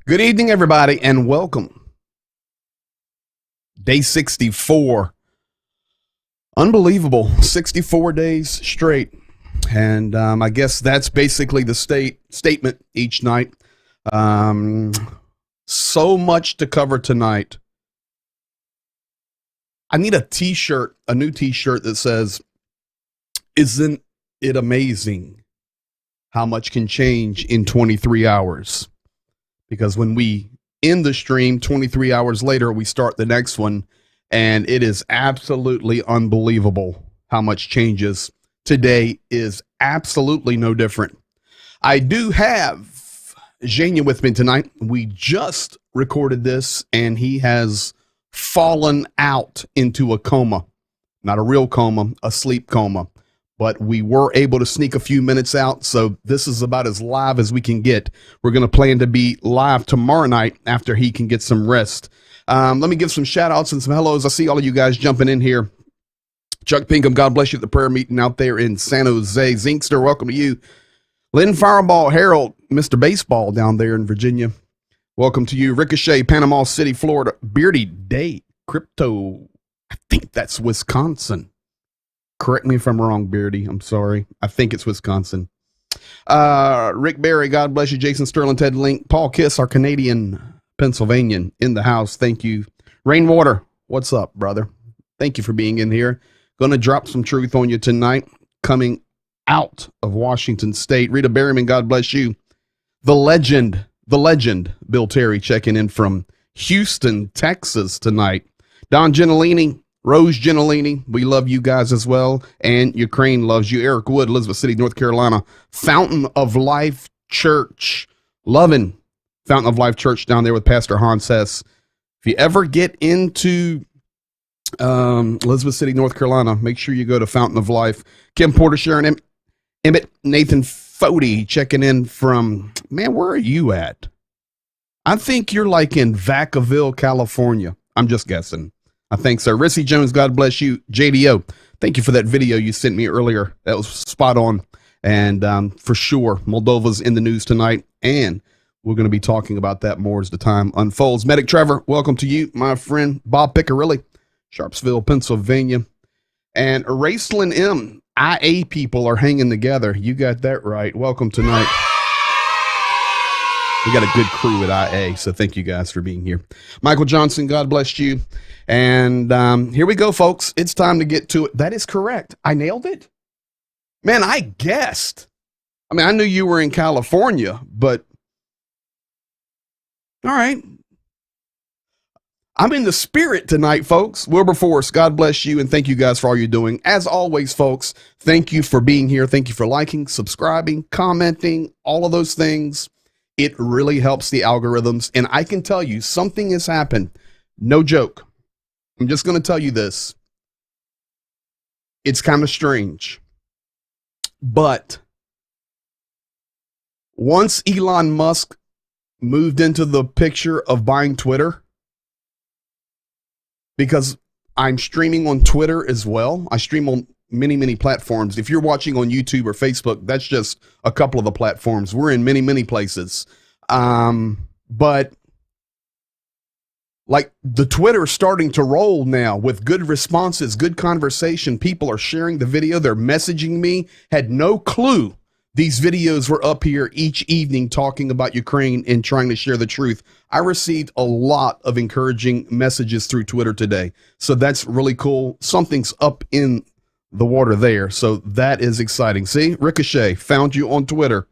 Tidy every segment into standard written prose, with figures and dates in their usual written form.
Good evening, everybody, and welcome. Day 64. Unbelievable. 64 days straight. And I guess that's basically the statement each night. So much to cover tonight. I need a t-shirt, a new t-shirt that says, "Isn't it amazing how much can change in 23 hours?" Because when we end the stream, 23 hours later, we start the next one, and it is absolutely unbelievable how much changes. Today is absolutely no different. I do have Zhenya with me tonight. We just recorded this, and he has fallen out into a coma. not a real coma, a sleep coma. But we were able to sneak a few minutes out, so this is about as live as we can get. We're going to plan to be live tomorrow night after he can get some rest. Let me give some shout-outs and some hellos. I see all of you guys jumping in here. Chuck Pinkham, God bless you at the prayer meeting out there in San Jose. Zinkster, welcome to you. Lynn Fireball, Harold, Mr. Baseball down there in Virginia. Welcome to you. Ricochet, Panama City, Florida. Beardy Day, Crypto, I think that's Wisconsin. Correct me if I'm wrong, Beardy. I'm sorry. I think it's Wisconsin. Rick Berry, God bless you. Jason Sterling, Ted Link. Paul Kiss, our Canadian Pennsylvanian in the house. Thank you. Rainwater, what's up, brother? Thank you for being in here. Going to drop some truth on you tonight. Coming out of Washington State. Rita Berryman, God bless you. The legend, Bill Terry checking in from Houston, Texas tonight. Don Gentilini, Rose Gentilini, we love you guys as well. And Ukraine loves you. Eric Wood, Elizabeth City, North Carolina. Fountain of Life Church. Loving Fountain of Life Church down there with Pastor Hans Hess. If you ever get into Elizabeth City, North Carolina, make sure you go to Fountain of Life. Kim Porter, Sharon Emmett, Nathan Fody checking in from, man, where are you at? I think you're like in Vacaville, California. I'm just guessing. I think so. Rissy Jones, God bless you. JDO, thank you for that video you sent me earlier. That was spot on. And for sure, Moldova's in the news tonight. And we're going to be talking about that more as the time unfolds. Medic Trevor, welcome to you, my friend. Bob Piccarilli, Sharpsville, Pennsylvania. And Raceland M, IA people are hanging together. You got that right. Welcome tonight. We got a good crew at IA, so thank you guys for being here. Michael Johnson, God bless you. And here we go, folks. It's time to get to it. That is correct. I nailed it. Man, I guessed. I mean, I knew you were in California, but all right. I'm in the spirit tonight, folks. Wilberforce, God bless you, and thank you guys for all you're doing. As always, folks, thank you for being here. Thank you for liking, subscribing, commenting, all of those things. It really helps the algorithms. And I can tell you, something has happened. No joke. I'm just going to tell you this. It's kind of strange. But once Elon Musk moved into the picture of buying Twitter, because I'm streaming on Twitter as well. I stream on many, many platforms. If you're watching on YouTube or Facebook, that's just a couple of the platforms. We're in many, many places. But like the Twitter is starting to roll now with good responses, good conversation. People are sharing the video. They're messaging me. Had no clue these videos were up here each evening talking about Ukraine and trying to share the truth. I received a lot of encouraging messages through Twitter today. So that's really cool. Something's up in the water there. So that is exciting. See, Ricochet found you on Twitter.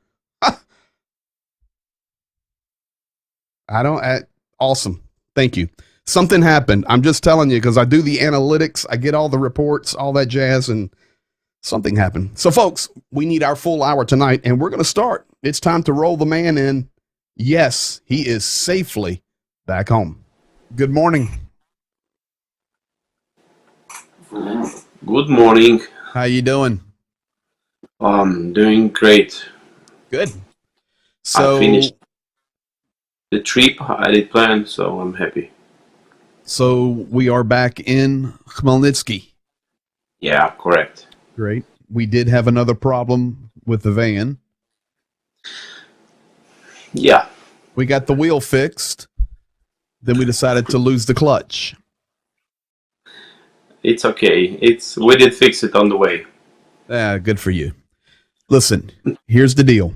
Awesome. Thank you. Something happened. I'm just telling you, because I do the analytics. I get all the reports, all that jazz, and something happened. So folks, we need our full hour tonight, and we're going to start. It's time to roll the man in. Yes, he is safely back home. Good morning. Good morning. How you doing? Doing great. Good. So I finished the trip I did plan, so I'm happy. So we are back in Khmelnytsky. Yeah, correct. Great. We did have another problem with the van. Yeah. We got the wheel fixed. Then we decided to lose the clutch. It's okay. We did fix it on the way. Good for you. Listen, here's the deal.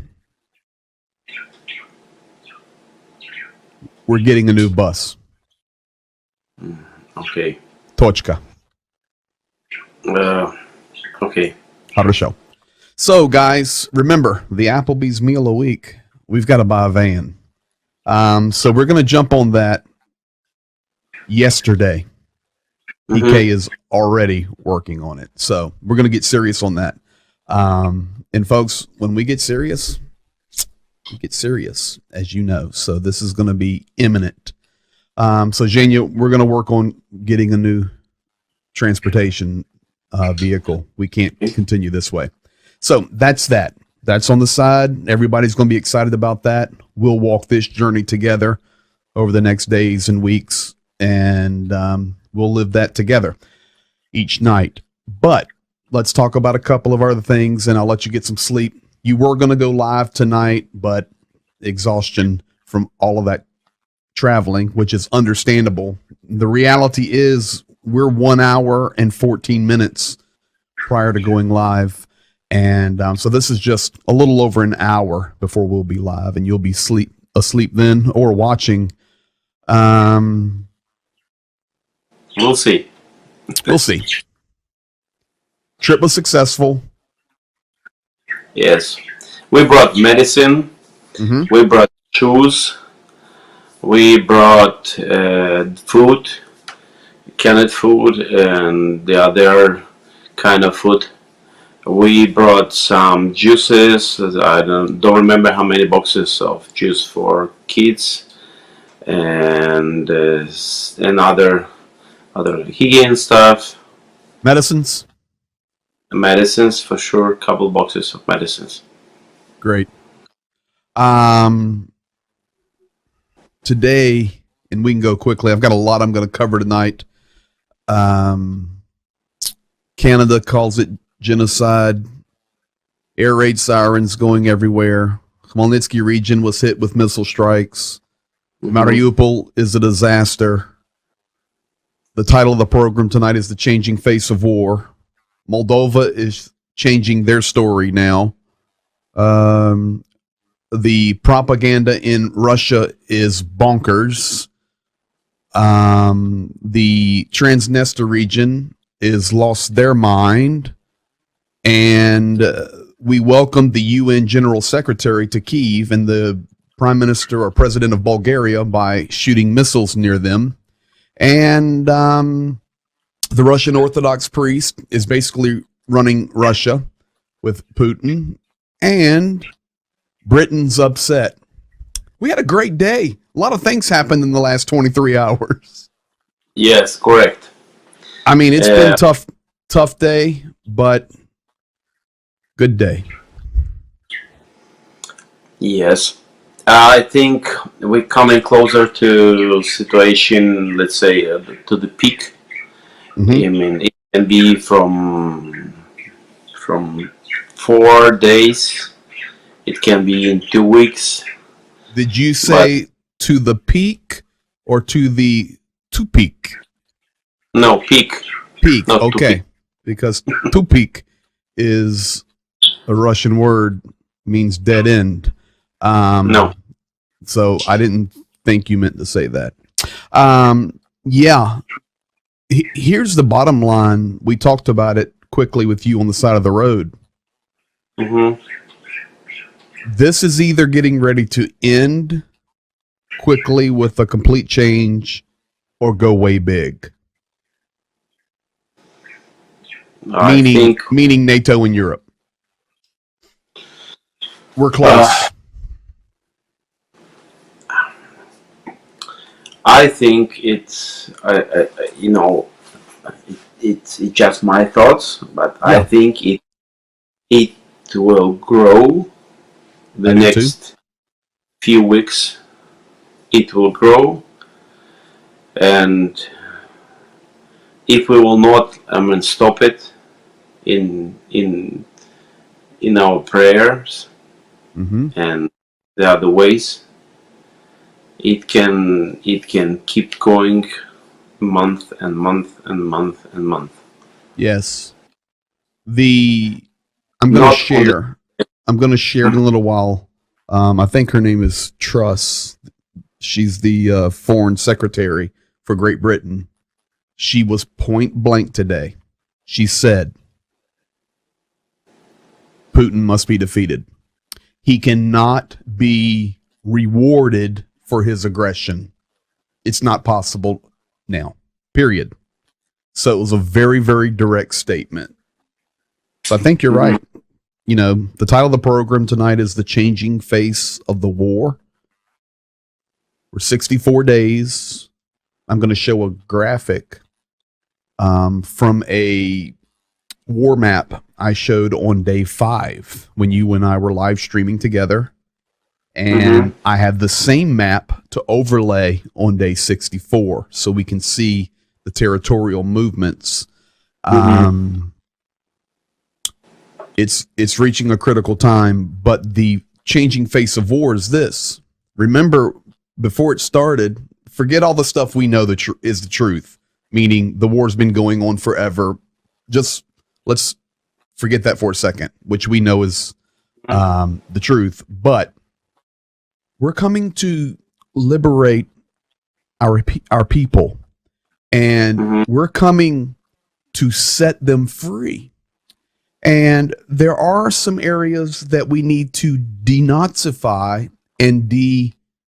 We're getting a new bus. Okay. Точка. Okay. Хорошо. So, guys, remember, the Applebee's meal a week. We've got to buy a van. So we're going to jump on that yesterday. PK is already working on it. So we're going to get serious on that. And folks, when we get serious, as you know. So this is going to be imminent. So Zhenya, we're going to work on getting a new transportation vehicle. We can't continue this way. So that's that. That's on the side. Everybody's going to be excited about that. We'll walk this journey together over the next days and weeks, and we'll live that together each night. But let's talk about a couple of other things, and I'll let you get some sleep. You were going to go live tonight, but exhaustion from all of that traveling, which is understandable. The reality is we're 1 hour and 14 minutes prior to going live. And so this is just a little over an hour before we'll be live, and you'll be asleep then or watching. We'll see. We'll see. Trip was successful. Yes. We brought medicine. Mm-hmm. We brought shoes. We brought food, canned food, and the other kind of food. We brought some juices. I don't remember how many boxes of juice for kids, and other hygiene stuff. Medicines. Medicines for sure. Couple boxes of medicines. Great. Today, and we can go quickly. I've got a lot I'm going to cover tonight. Canada calls it genocide. Air raid sirens going everywhere. Khmelnytsky region was hit with missile strikes. Mariupol is a disaster. The title of the program tonight is The Changing Face of War. Moldova is changing their story now. The propaganda in Russia is bonkers. The Transnistria region is lost their mind. And we welcomed the UN General Secretary to Kyiv and the Prime Minister or President of Bulgaria by shooting missiles near them. And the Russian Orthodox priest is basically running Russia with Putin. And Britain's upset. We had a great day. A lot of things happened in the last 23 hours. Yes, correct. I mean, it's been a tough day, but good day. Yes. I think we're coming closer to situation, let's say, to the peak. Mm-hmm. I mean, it can be from 4 days. It can be in 2 weeks. Did you say to the peak or to peak? No, peak. Peak, Not okay. peak. Because tupik is a Russian word, means dead end. No. So I didn't think you meant to say that. Yeah. Here's the bottom line. We talked about it quickly with you on the side of the road. Mm-hmm. This is either getting ready to end quickly with a complete change or go way big. Meaning NATO and Europe. We're close. I think it's it's just my thoughts, but yeah. I think it will grow the next few weeks. It will grow, and if we will not, stop it in our prayers and the other ways, it can keep going month and month and month and month. Yes. I'm going to share in a little while. I think her name is Truss. She's the foreign secretary for Great Britain. She was point blank today. She said, Putin must be defeated. He cannot be rewarded for his aggression. It's not possible now, period. So it was a very, very direct statement. So I think you're right. You know, the title of the program tonight is The Changing Face of the War. We're 64 days. I'm going to show a graphic from a war map I showed on day 5 when you and I were live streaming together. And I have the same map to overlay on day 64 so we can see the territorial movements. It's reaching a critical time, but the changing face of war is this. Remember, before it started, forget all the stuff we know is the truth, meaning the war's been going on forever. Just let's forget that for a second, which we know is the truth. But we're coming to liberate our people, and we're coming to set them free. And there are some areas that we need to denazify and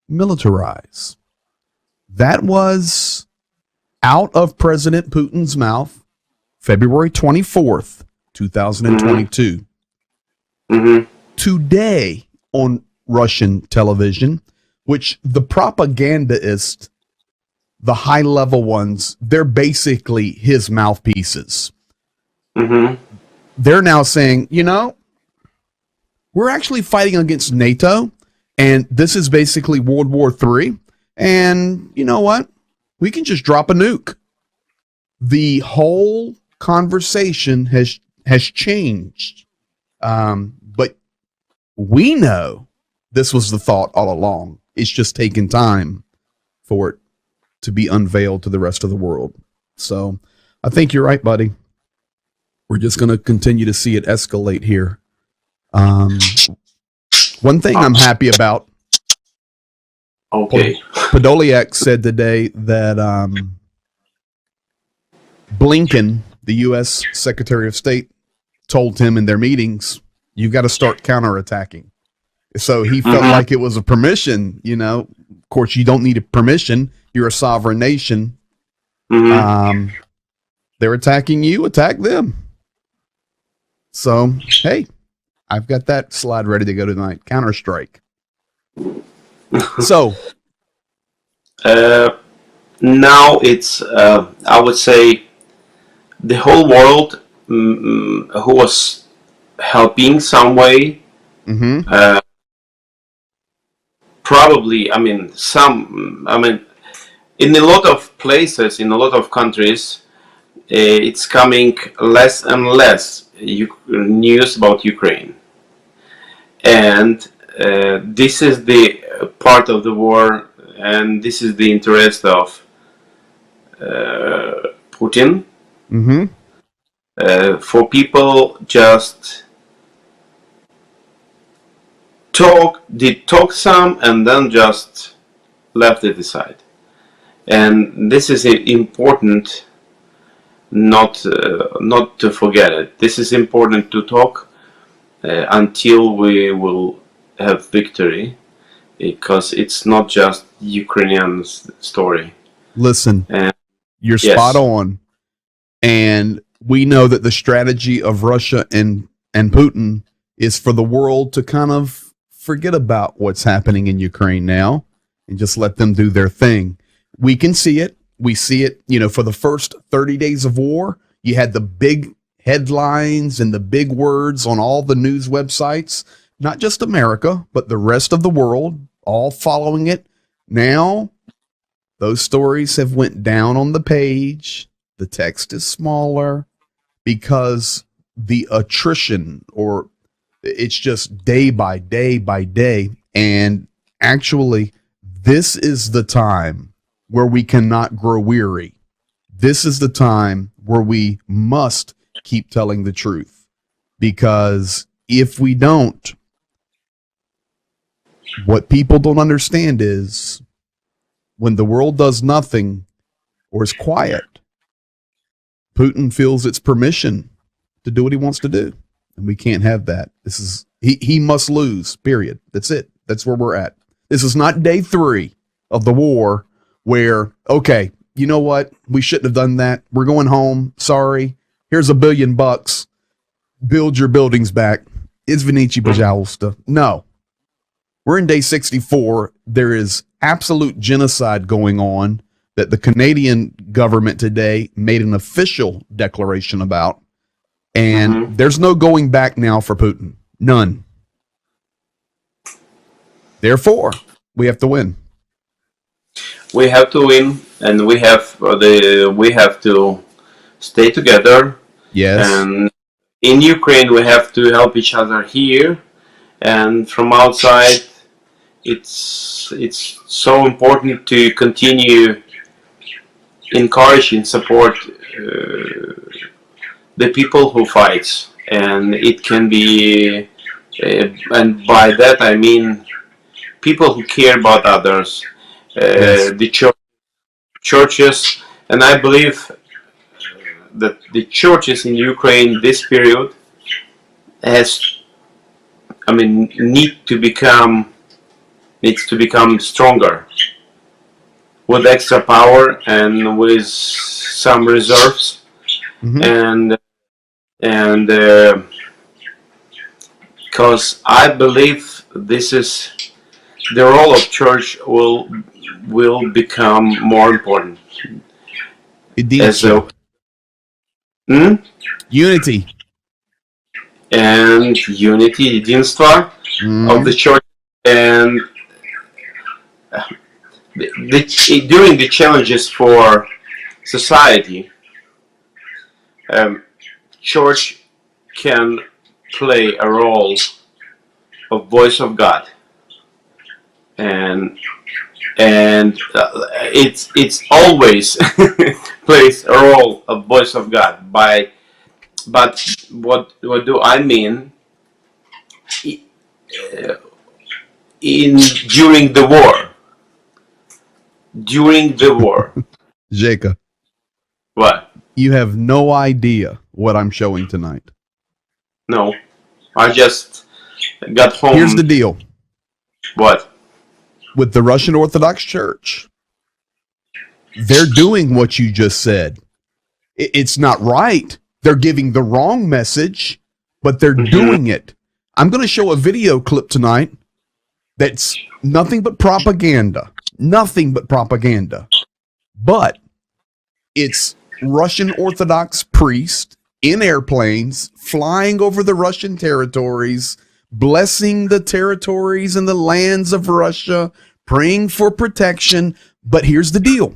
demilitarize. That was out of President Putin's mouth, February 24th, 2022. Today on Russian television, which the propagandaists, the high level ones, they're basically his mouthpieces. They're now saying, we're actually fighting against NATO, and this is basically World War III. And you know what? We can just drop a nuke. The whole conversation has changed. But we know this was the thought all along. It's just taken time for it to be unveiled to the rest of the world. So I think you're right, buddy. We're just going to continue to see it escalate here. One thing I'm happy about. Okay. Podolyak said today that Blinken, the U.S. Secretary of State, told him in their meetings, you've got to start counterattacking. So he felt like it was a permission, Of course, you don't need a permission. You're a sovereign nation. They're attacking you, attack them. So, hey, I've got that slide ready to go tonight. Counter-Strike. So. Now it's, I would say, the whole world who was helping some way. Probably, in a lot of places, in a lot of countries, it's coming less and less news about Ukraine. And this is the part of the war, and this is the interest of Putin. For people just talk some and then just left it aside. And this is important not to forget it. This is important to talk until we will have victory, because it's not just Ukrainian story. Listen, you're spot on. And we know that the strategy of Russia and Putin is for the world to kind of forget about what's happening in Ukraine now and just let them do their thing. We can see it. We see it, for the first 30 days of war, you had the big headlines and the big words on all the news websites, not just America, but the rest of the world, all following it. Now, those stories have went down on the page. The text is smaller because the attrition, or it's just day by day by day. And actually, this is the time where we cannot grow weary. This is the time where we must keep telling the truth. Because if we don't, what people don't understand is when the world does nothing or is quiet, Putin feels it's permission to do what he wants to do. And we can't have that. This is, he must lose, period. That's it. That's where we're at. This is not day 3 of the war where, okay, you know what? We shouldn't have done that. We're going home. Sorry. Here's $1 billion. Build your buildings back. Izvinichi, pожалуйста. No. We're in day 64. There is absolute genocide going on that the Canadian government today made an official declaration about. And there's no going back now for Putin. None. Therefore, we have to win. We have to win, and we have to stay together. Yes. And in Ukraine, we have to help each other here, and from outside, it's so important to continue encouraging, support the people who fight, and it can be, and by that I mean people who care about others, Yes. the churches, and I believe that the churches in Ukraine this period needs to become stronger with extra power and with some reserves, and because I believe this is the role of church will become more important. Unity. And unity, единство of the church, and during the challenges for society, church can play a role of voice of God, and it's always plays a role of voice of God. But what do I mean? During the war. Jacob. What? You have no idea what I'm showing tonight. No, I just got home. Here's the deal. What? With the Russian Orthodox Church, they're doing what you just said. It's not right. They're giving the wrong message, but they're doing it. I'm going to show a video clip tonight that's nothing but propaganda. Nothing but propaganda. But it's Russian Orthodox priests in airplanes flying over the Russian territories, blessing the territories and the lands of Russia, praying for protection. But here's the deal.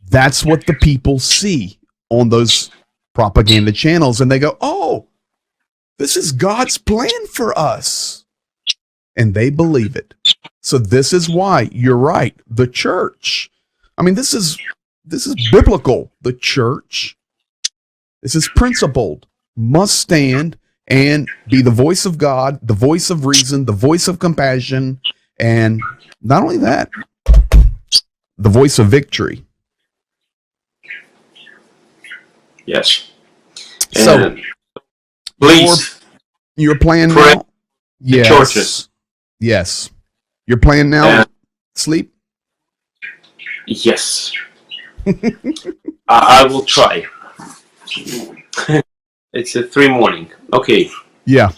That's what the people see on those propaganda channels. And they go, oh, this is God's plan for us. And they believe it. So this is why you're right. The church. I mean, this is biblical. The church. This is principled. Must stand and be the voice of God, the voice of reason, the voice of compassion, and not only that, the voice of victory. Yes. So, and please, your plan pray now? Yes. Churches. Yes. Your plan now? Sleep? Yes. I will try. It's a 3 morning. Okay. Yeah.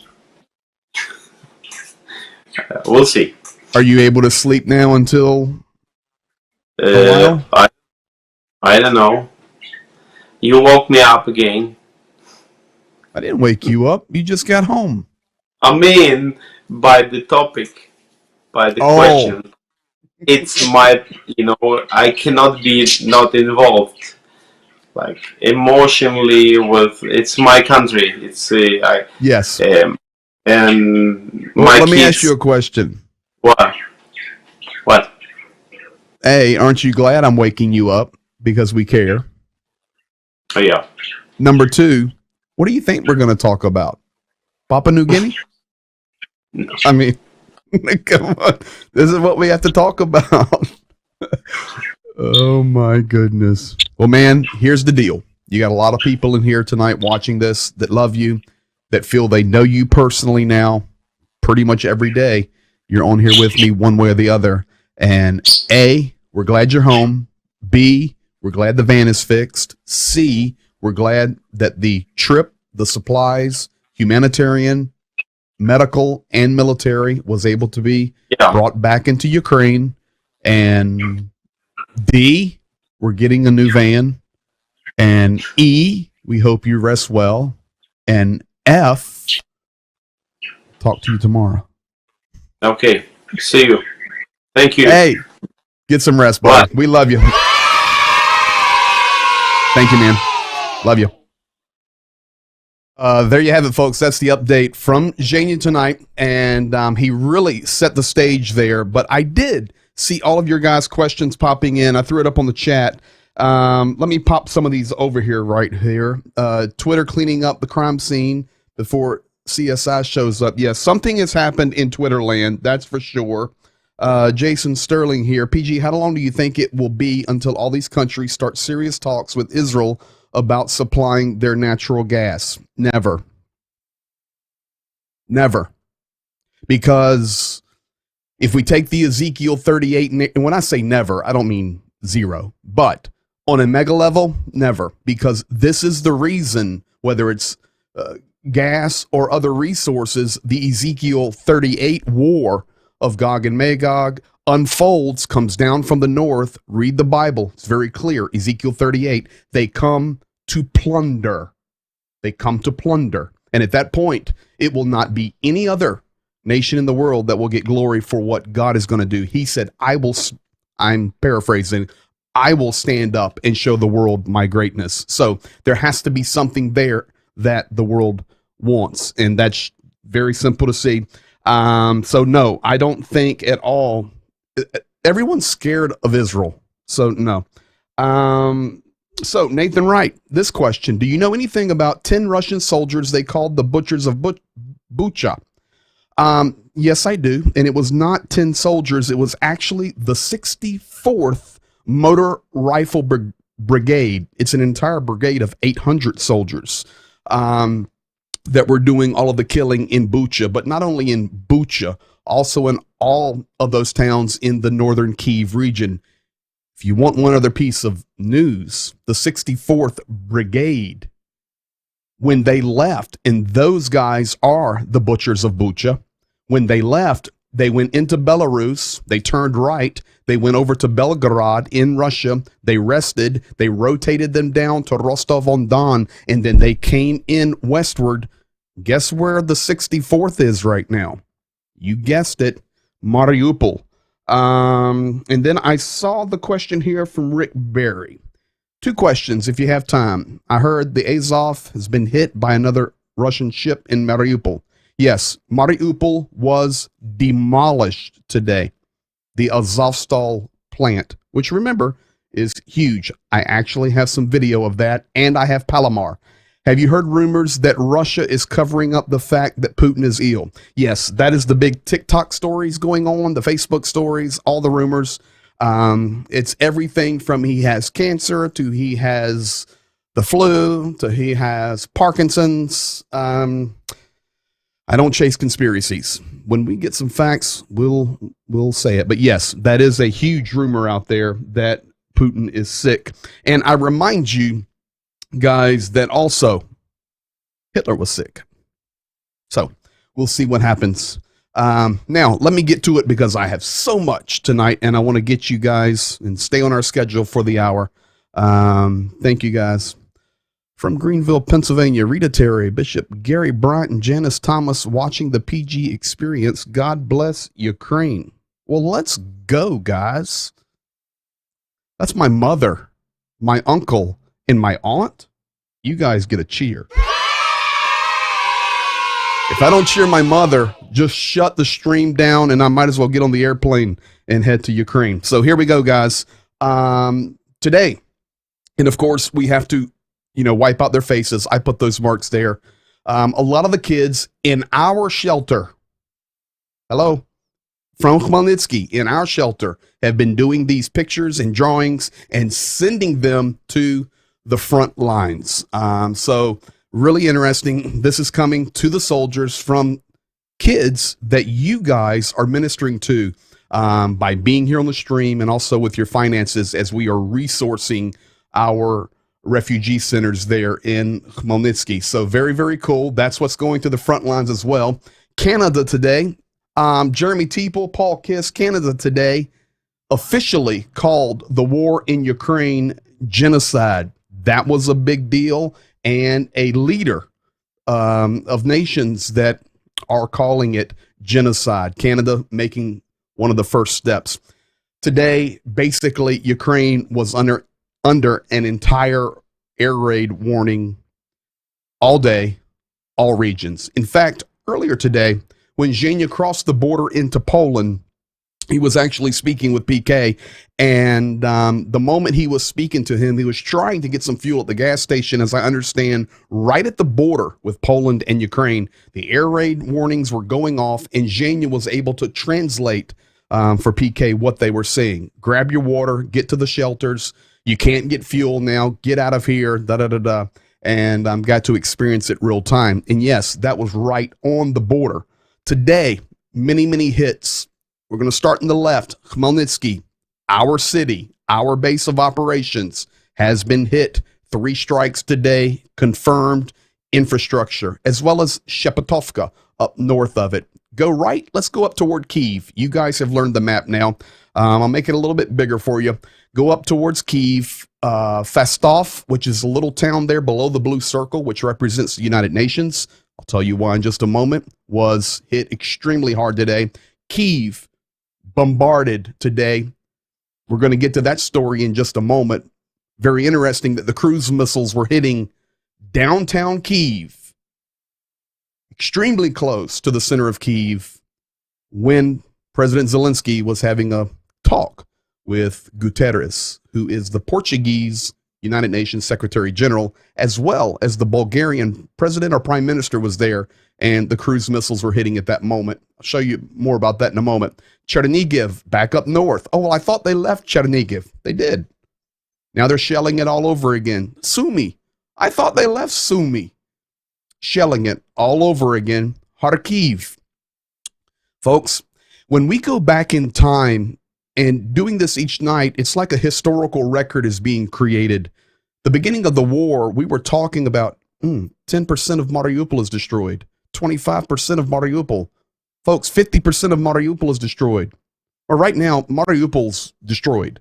We'll see. Are you able to sleep now until a while? I don't know. You woke me up again. I didn't wake you up. You just got home. I mean, by the topic, by the question. It's my, I cannot be not involved. Like emotionally it's my country. It's yes. And let me ask you a question. What? A, aren't you glad I'm waking you up because we care? Oh, yeah. Number 2, what do you think we're going to talk about? Papua New Guinea? No. I mean, come on. This is what we have to talk about. Oh my goodness. Well, man, here's the deal. You got a lot of people in here tonight watching this that love you, that feel they know you personally now. Pretty much every day you're on here with me one way or the other. And A, we're glad you're home. B, we're glad the van is fixed. C, we're glad that the trip, the supplies, humanitarian, medical, and military was able to be brought back into Ukraine. And D, we're getting a new van. And E, we hope you rest well. And F, talk to you tomorrow. Okay. See you. Thank you. Hey, get some rest, bud. We love you. Thank you, man. Love you. There you have it, folks. That's the update from Jania tonight. And he really set the stage there. But I did see all of your guys' questions popping in. I threw it up on the chat. Let me pop some of these over here right here. Twitter cleaning up the crime scene before CSI shows up. Yes, something has happened in Twitter land. That's for sure. Jason Sterling here. PG, how long do you think it will be until all these countries start serious talks with Israel about supplying their natural gas? Never. Never. Because if we take the Ezekiel 38, and when I say never, I don't mean zero, but on a mega level, never. Because this is the reason, whether it's gas or other resources, the Ezekiel 38 war of Gog and Magog unfolds, comes down from the north. Read the Bible. It's very clear. Ezekiel 38, they come to plunder. They come to plunder. And at that point, it will not be any other nation in the world that will get glory for what God is going to do. He said, I'm paraphrasing, I will stand up and show the world my greatness. So there has to be something there that the world wants. And that's very simple to see. So no, I don't think at all. Everyone's scared of Israel. So no. So Nathan Wright, this question, do you know anything about 10 Russian soldiers they called the Butchers of Bucha? Yes, I do. And it was not 10 soldiers. It was actually the 64th Motor Rifle Brigade. It's an entire brigade of 800 soldiers. That were doing all of the killing in Bucha, but not only in Bucha, also in all of those towns in the northern Kyiv region. If you want one other piece of news, the 64th Brigade, when they left, and those guys are the Butchers of Bucha, when they left, they went into Belarus, they turned right, they went over to Belgorod in Russia, they rested, they rotated them down to Rostov-on-Don, and then they came in westward. Guess where the 64th is right now? You guessed it, Mariupol. And then I saw the question here from Rick Berry. 2 questions if you have time. I heard the Azov has been hit by another Russian ship in Mariupol. Yes, Mariupol was demolished today. The Azovstal plant, which remember is huge. I actually have some video of that, and I have Palomar. Have you heard rumors that Russia is covering up the fact that Putin is ill? Yes, that is the big TikTok stories going on, the Facebook stories, all the rumors. It's everything from he has cancer to he has the flu to he has Parkinson's. I don't chase conspiracies. When we get some facts, we'll say it. But yes, that is a huge rumor out there that Putin is sick. And I remind you, guys, that also Hitler was sick. So we'll see what happens. Now, let me get to it because I have so much tonight and I want to get you guys and stay on our schedule for the hour. Thank you, guys. From Greenville, Pennsylvania, Rita Terry, Bishop Gary Bryant, and Janice Thomas watching the PG Experience. God bless Ukraine. Well, let's go, guys. That's my mother, my uncle, and my aunt. You guys get a cheer. If I don't cheer my mother, just shut the stream down and I might as well get on the airplane and head to Ukraine. So here we go, guys. Today, and of course, we have to, wipe out their faces. I put those marks there. A lot of the kids in our shelter, from Khmelnytsky, in our shelter, have been doing these pictures and drawings and sending them to the front lines. So really interesting. This is coming to the soldiers from kids that you guys are ministering to by being here on the stream and also with your finances as we are resourcing our refugee centers there in Khmelnytsky. So very, very cool. That's what's going to the front lines as well. Canada today, Jeremy Teeple, Paul Kiss, Canada today officially called the war in Ukraine genocide. That was a big deal. And a leader of nations that are calling it genocide. Canada making one of the first steps. Today, basically, Ukraine was under an entire air raid warning all day, all regions. In fact, earlier today, when Zhenya crossed the border into Poland, he was actually speaking with PK, and the moment he was speaking to him, he was trying to get some fuel at the gas station, as I understand, right at the border with Poland and Ukraine. The air raid warnings were going off, and Zhenya was able to translate for PK what they were saying. Grab your water, get to the shelters. You can't get fuel now. Get out of here. Da da da da. And got to experience it real time. And yes, that was right on the border. Today, many hits. We're going to start in the left. Khmelnytsky, our city, our base of operations, has been hit. 3 strikes today, confirmed. Infrastructure, as well as Shepatovka up north of it. Go right. Let's go up toward Kyiv. You guys have learned the map now. I'll make it a little bit bigger for you. Go up towards Kyiv. Fastov, which is a little town there below the blue circle, which represents the United Nations. I'll tell you why in just a moment. Was hit extremely hard today. Kyiv bombarded today. We're going to get to that story in just a moment. Very interesting that the cruise missiles were hitting downtown Kyiv, extremely close to the center of Kyiv, when President Zelensky was having a talk with Guterres, who is the Portuguese United Nations Secretary General, as well as the Bulgarian president or prime minister was there, and the cruise missiles were hitting at that moment. I'll show you more about that in a moment. Chernihiv, back up north. Oh, well, I thought they left Chernihiv. They did. Now they're shelling it all over again. Sumy. I thought they left Sumy. Shelling it all over again. Kharkiv. Folks, when we go back in time and doing this each night, it's like a historical record is being created. The beginning of the war, we were talking about 10% of Mariupol is destroyed. 25% of Mariupol. Folks, 50% of Mariupol is destroyed. Or right now, Mariupol's destroyed.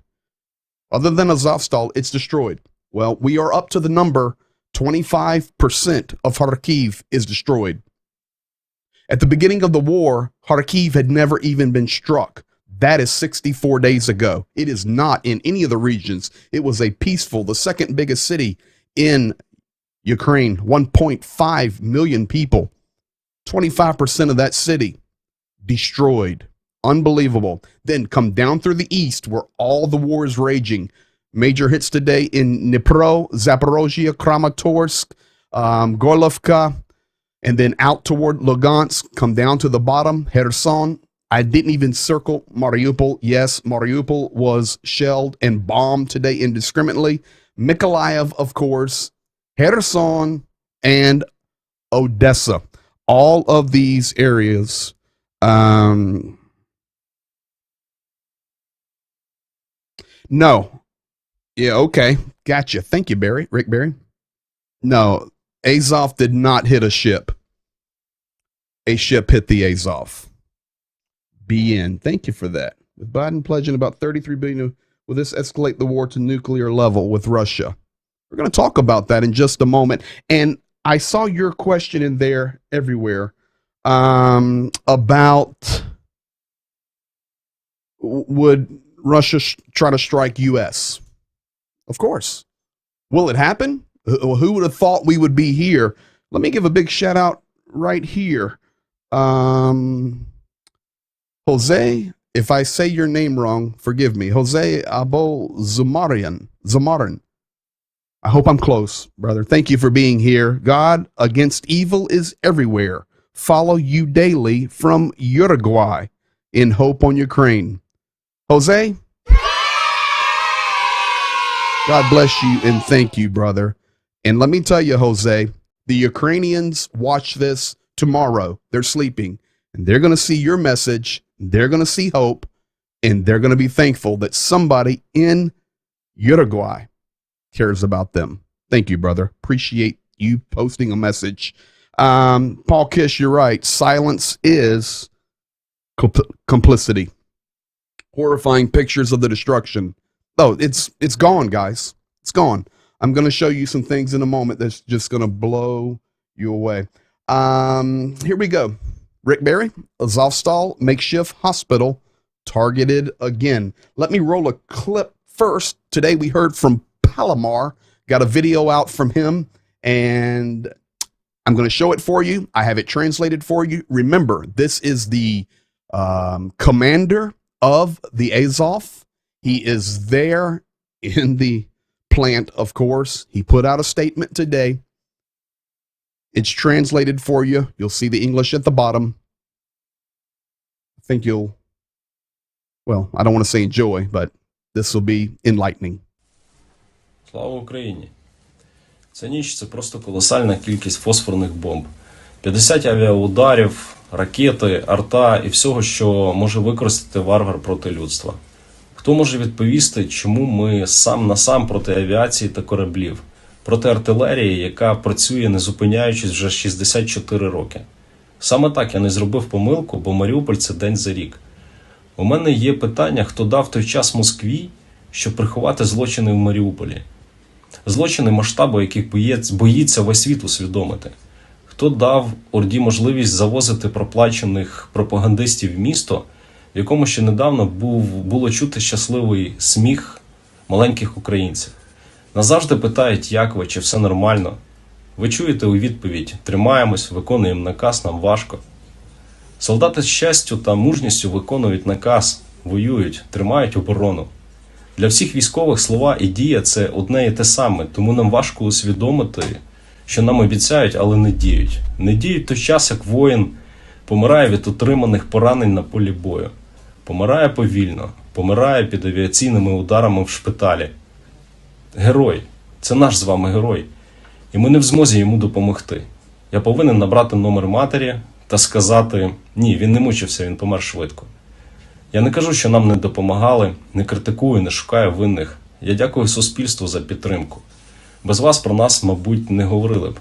Other than Azovstal, it's destroyed. Well, we are up to the number 25% of Kharkiv is destroyed. At the beginning of the war, Kharkiv had never even been struck. That is 64 days ago. It is not in any of the regions. It was a peaceful, the second biggest city in Ukraine, 1.5 million people. 25% of that city destroyed. Unbelievable. Then come down through the east where all the war is raging. Major hits today in Dnipro, Zaporozhye, Kramatorsk, Gorlovka, and then out toward Lugansk. Come down to the bottom, Kherson. I didn't even circle Mariupol. Yes, Mariupol was shelled and bombed today indiscriminately. Mykolaiv, of course, Kherson, and Odessa. All of these areas. No. Yeah, okay. Gotcha. Thank you, Barry. Rick Barry. No, Azov did not hit a ship. A ship hit the Azov. BN. Thank you for that. With Biden pledging about $33 billion, will this escalate the war to nuclear level with Russia? We're going to talk about that in just a moment. And I saw your question in there everywhere about would Russia try to strike U.S.? Of course. Will it happen? Who would have thought we would be here? Let me give a big shout out right here. Jose, if I say your name wrong, forgive me. Jose Abo Zamarin. I hope I'm close, brother. Thank you for being here. God against evil is everywhere. Follow you daily from Uruguay in hope on Ukraine. Jose, God bless you and thank you, brother. And let me tell you, Jose, the Ukrainians watch this tomorrow. They're sleeping and they're going to see your message. They're going to see hope and they're going to be thankful that somebody in Uruguay cares about them. Thank you, brother. Appreciate you posting a message. Paul Kish, you're right. Silence is complicity. Horrifying pictures of the destruction. Oh, it's gone, guys. It's gone. I'm going to show you some things in a moment that's just going to blow you away. Here we go. Rick Barry, Azovstal makeshift hospital targeted again. Let me roll a clip first. Today we heard from Palomar, got a video out from him, and I'm going to show it for you. I have it translated for you. Remember, this is the commander of the Azov. He is there in the plant, of course. He put out a statement today. It's translated for you. You'll see the English at the bottom. I think you'll, well, I don't want to say enjoy, but this will be enlightening. Слава Україні! Ця ніч – це просто колосальна кількість фосфорних бомб. 50 авіаударів, ракети, арта і всього, що може використати варвар проти людства. Хто може відповісти, чому ми сам на сам проти авіації та кораблів? Проти артилерії, яка працює не зупиняючись вже 64 роки. Саме так я не зробив помилку, бо Маріуполь – це день за рік. У мене є питання, хто дав той час Москві, щоб приховати злочини в Маріуполі. Злочини, масштабу яких боїться весь світ усвідомити. Хто дав Орді можливість завозити проплачених пропагандистів в місто, в якому ще недавно було чути щасливий сміх маленьких українців. Назавжди питають, як ви, чи все нормально. Ви чуєте у відповідь: тримаємось, виконуємо наказ, нам важко. Солдати з щастю та мужністю виконують наказ, воюють, тримають оборону. Для всіх військових слова і дія – це одне і те саме, тому нам важко усвідомити, що нам обіцяють, але не діють. Не діють той час, як воїн помирає від отриманих поранень на полі бою. Помирає повільно, помирає під авіаційними ударами в шпиталі. Герой. Це наш з вами герой. І ми не в змозі йому допомогти. Я повинен набрати номер матері та сказати: ні, він не мучився, він помер швидко. Я не кажу, що нам не допомагали, не критикую, не шукаю винних. Я дякую суспільству за підтримку. Без вас про нас, мабуть, не говорили б.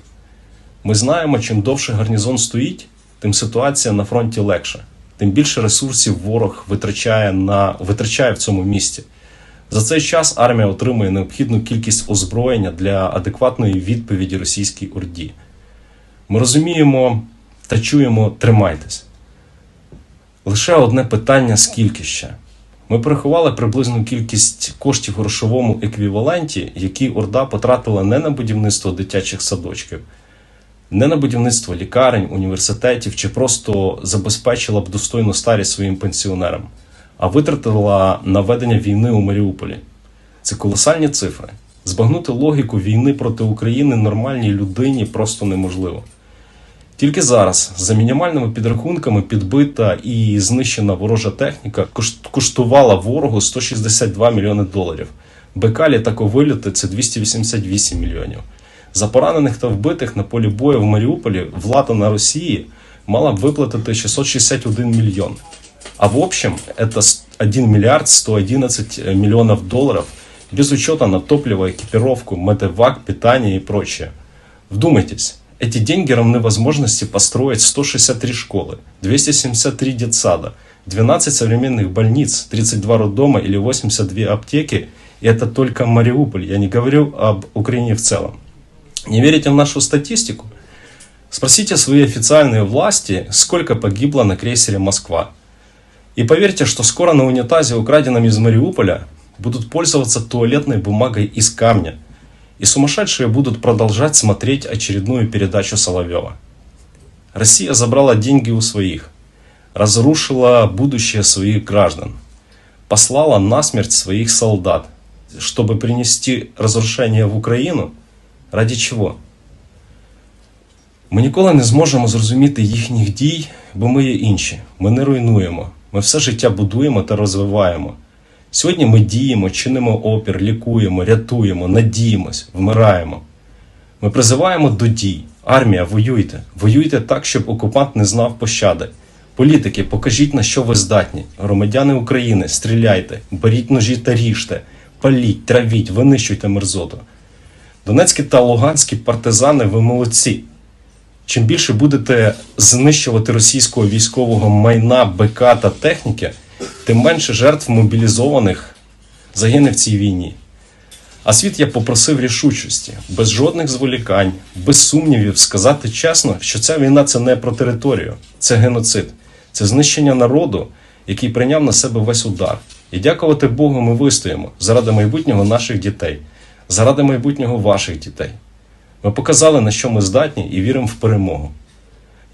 Ми знаємо, чим довше гарнізон стоїть, тим ситуація на фронті легша. Тим більше ресурсів ворог витрачає в цьому місті. За цей час армія отримує необхідну кількість озброєння для адекватної відповіді російській Орді. Ми розуміємо та чуємо: тримайтесь. Лише одне питання: скільки ще? Ми порахували приблизну кількість коштів в грошовому еквіваленті, які Орда потратила не на будівництво дитячих садочків, не на будівництво лікарень, університетів чи просто забезпечила б достойну старість своїм пенсіонерам, а витратила на ведення війни у Маріуполі. Це колосальні цифри. Збагнути логіку війни проти України нормальній людині просто неможливо. Тільки зараз, за мінімальними підрахунками, підбита і знищена ворожа техніка коштувала ворогу $162 мільйони. БК літаковильоти – це 288 мільйонів. За поранених та вбитих на полі бою в Маріуполі влада на Росії мала б виплатити 661 мільйон. А в общем, это 1 миллиард 111 миллионов долларов без учета на топливо, экипировку, медэвак, питание и прочее. Вдумайтесь, эти деньги равны возможности построить 163 школы, 273 детсада, 12 современных больниц, 32 роддома или 82 аптеки. И это только Мариуполь, я не говорю об Украине в целом. Не верите в нашу статистику? Спросите свои официальные власти, сколько погибло на крейсере «Москва». И поверьте, что скоро на унитазе, украденном из Мариуполя, будут пользоваться туалетной бумагой из камня. И сумасшедшие будут продолжать смотреть очередную передачу Соловьева. Россия забрала деньги у своих, разрушила будущее своих граждан, послала насмерть своих солдат, чтобы принести разрушение в Україну. Ради чого? Ми ніколи не зможемо зрозуміти їхніх дій, бо ми є інші. Ми не руйнуємо. Ми все життя будуємо та розвиваємо. Сьогодні ми діємо, чинимо опір, лікуємо, рятуємо, надіємось, вмираємо. Ми призиваємо до дій. Армія, воюйте. Воюйте так, щоб окупант не знав пощади. Політики, покажіть, на що ви здатні. Громадяни України, стріляйте, беріть ножі та ріжте. Паліть, травіть, винищуйте мерзоту. Донецькі та луганські партизани, ви молодці. Чим більше будете знищувати російського військового майна, БК та техніки, тим менше жертв мобілізованих загине в цій війні. А світ я попросив рішучості, без жодних зволікань, без сумнівів сказати чесно, що ця війна – це не про територію, це геноцид, це знищення народу, який прийняв на себе весь удар. І дякувати Богу ми вистоїмо заради майбутнього наших дітей, заради майбутнього ваших дітей. Ми показали, на що ми здатні, і віримо в перемогу.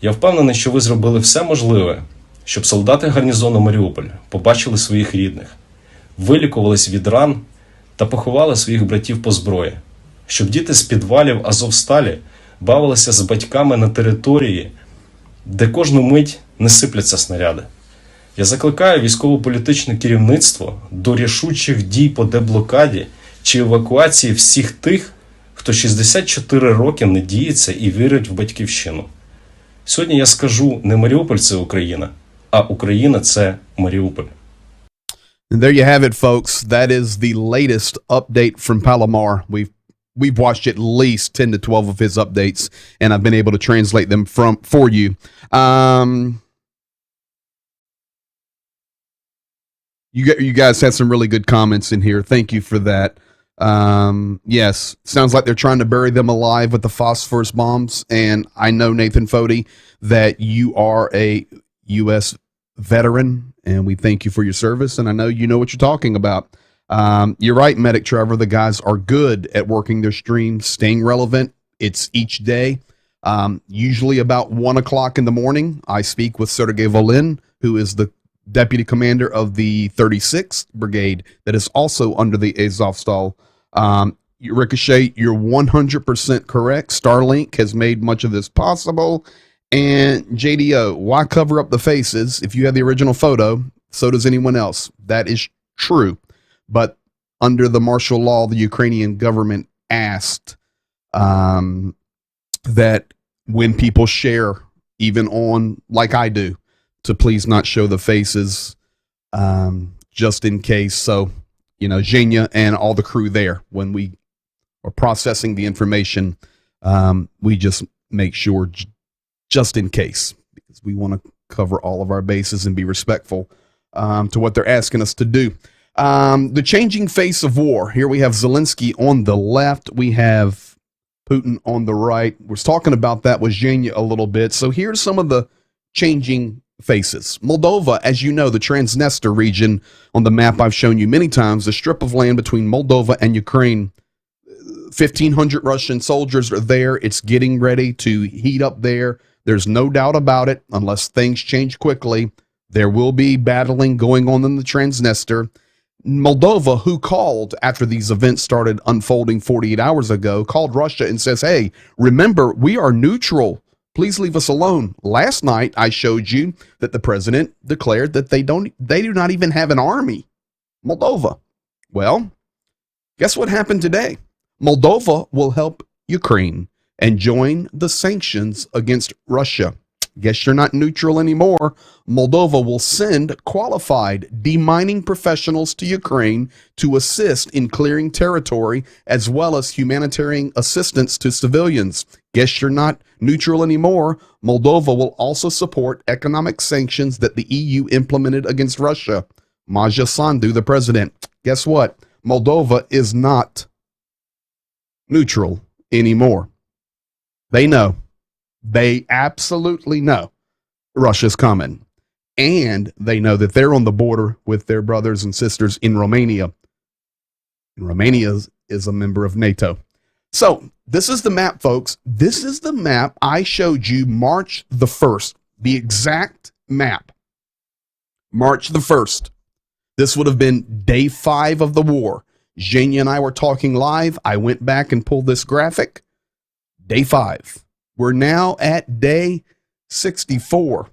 Я впевнений, що ви зробили все можливе, щоб солдати гарнізону Маріуполь побачили своїх рідних, вилікувались від ран та поховали своїх братів по зброї, щоб діти з підвалів Азовсталі бавилися з батьками на території, де кожну мить не сипляться снаряди. Я закликаю військово-політичне керівництво до рішучих дій по деблокаді чи евакуації всіх тих, хто 64 роки надіється і вірить в батьківщину. Сьогодні я скажу, не Маріуполь – це Україна, а Україна – це Маріуполь. And there you have it, folks. That is the latest update from Palomar. We've watched at least 10 to 12 of his updates, and I've been able to translate them for you. You guys had some really good comments in here. Thank you for that. Yes, sounds like they're trying to bury them alive with the phosphorus bombs. And I know, Nathan Fody, that you are a U.S. veteran, and we thank you for your service. And I know you know what you're talking about. You're right, Medic Trevor. The guys are good at working their streams, staying relevant. It's each day. Usually about 1 o'clock in the morning, I speak with Sergei Volin, who is the deputy commander of the 36th Brigade that is also under the Azovstal. Ricochet, you're 100% correct. Starlink has made much of this possible. And JDO, why cover up the faces? If you have the original photo, so does anyone else. That is true. But under the martial law, the Ukrainian government asked that when people share, even on, like I do, to please not show the faces, just in case. So, you know, Zhenya and all the crew there, when we are processing the information, we just make sure, just in case, because we want to cover all of our bases and be respectful to what they're asking us to do. The changing face of war. Here we have Zelensky on the left. We have Putin on the right. We're talking about that with Zhenya a little bit. So here's some of the changing faces. Moldova, as you know, the Transnistria region on the map I've shown you many times, the strip of land between Moldova and Ukraine. 1,500 Russian soldiers are there. It's getting ready to heat up there. There's no doubt about it. Unless things change quickly, there will be battling going on in the Transnistria. Moldova, who called after these events started unfolding 48 hours ago, called Russia and says, hey, remember, we are neutral. Please leave us alone. Last night, I showed you that the president declared that they do not even have an army. Moldova. Well, guess what happened today? Moldova will help Ukraine and join the sanctions against Russia. Guess you're not neutral anymore. Moldova will send qualified demining professionals to Ukraine to assist in clearing territory as well as humanitarian assistance to civilians. Guess you're not neutral anymore. Moldova will also support economic sanctions that the EU implemented against Russia. Maja Sandu, the president. Guess what? Moldova is not neutral anymore. They know. They absolutely know Russia's coming. And they know that they're on the border with their brothers and sisters in Romania. And Romania is a member of NATO. So this is the map, folks. This is the map I showed you March the 1st. The exact map. March the 1st. This would have been day 5 of the war. Zhenya and I were talking live. I went back and pulled this graphic. Day 5. We're now at day 64.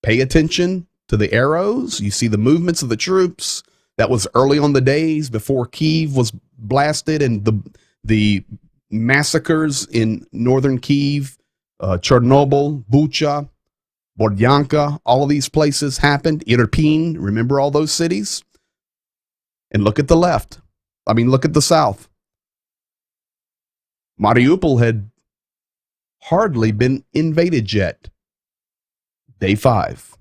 Pay attention to the arrows. You see the movements of the troops. That was early on the days before Kyiv was blasted and the massacres in northern Kyiv, Chernobyl, Bucha, Bordyanka, all of these places happened. Irpin, remember all those cities? And look at the left. I mean, look at the south. Mariupol had hardly been invaded yet. Day 5.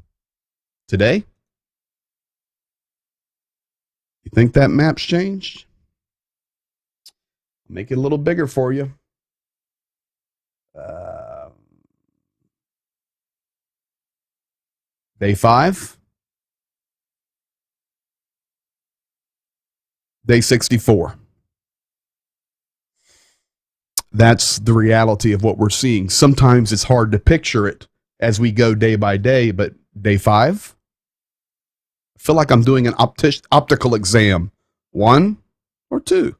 Today? You think that map's changed? Make it a little bigger for you. Day 5. Day 64. That's the reality of what we're seeing. Sometimes it's hard to picture it as we go day by day, but day 5, I feel like I'm doing an optical exam. 1 or 2?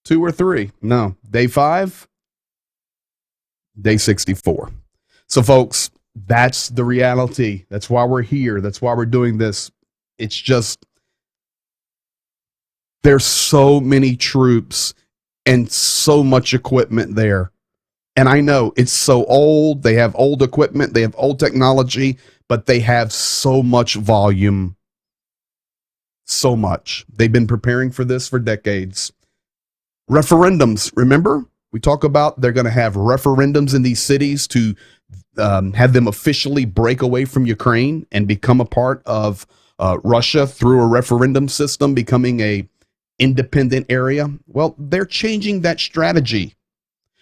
2 or 3? No. Day 5, day 64. So, folks, that's the reality. That's why we're here. That's why we're doing this. It's just, there's so many troops and so much equipment there. And I know it's so old. They have old equipment. They have old technology, but they have so much volume. So much. They've been preparing for this for decades. Referendums, remember? We talk about they're going to have referendums in these cities to have them officially break away from Ukraine and become a part of Russia through a referendum system, becoming a independent area. Well, they're changing that strategy.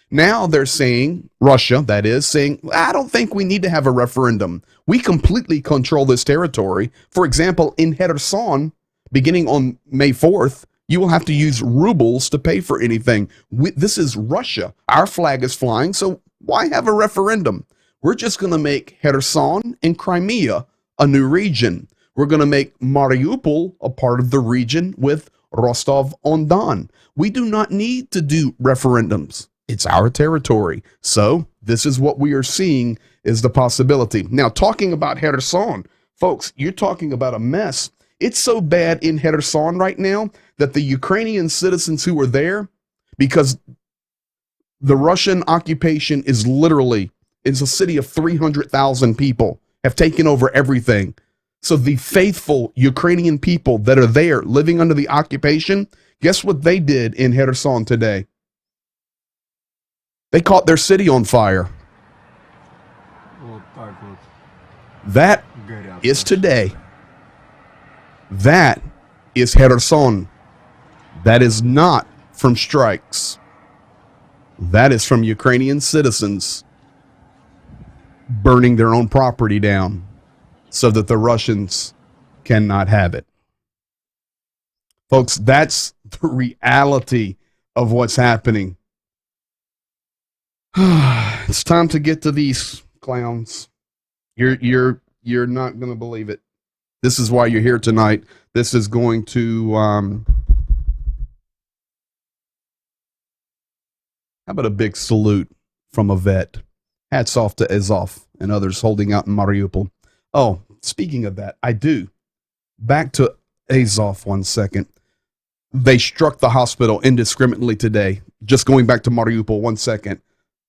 Now they're saying, Russia, that is, saying, I don't think we need to have a referendum. We completely control this territory. For example, in Kherson, beginning on May 4th, you will have to use rubles to pay for anything. This is Russia. Our flag is flying, so why have a referendum? We're just going to make Kherson and Crimea a new region. We're going to make Mariupol a part of the region with Rostov-on-Don. We do not need to do referendums. It's our territory. So this is what we are seeing is the possibility. Now, talking about Kherson, folks, you're talking about a mess. It's so bad in Kherson right now that the Ukrainian citizens who are there, because the Russian occupation is literally, it's a city of 300,000 people, have taken over everything. So the faithful Ukrainian people that are there living under the occupation, guess what they did in Kherson today? They caught their city on fire. That is today. That is Kherson. That is not from strikes. That is from Ukrainian citizens burning their own property down so that the Russians cannot have it. Folks, that's the reality of what's happening. It's time to get to these clowns. You're not going to believe it. This is why you're here tonight. This is going to how about a big salute from a vet? Hats off to Azov and others holding out in Mariupol. Oh, speaking of that, I do. Back to Azov 1 second. They struck the hospital indiscriminately today. Just going back to Mariupol 1 second.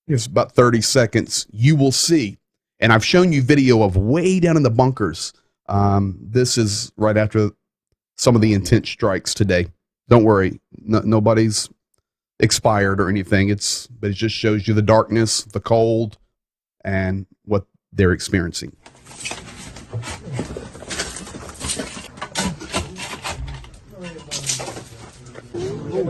Here's about 30 seconds. You will see. And I've shown you video of way down in the bunkers. This is right after some of the intense strikes today. Don't worry. Nobody's expired or anything. But it just shows you the darkness, the cold, and what they're experiencing. You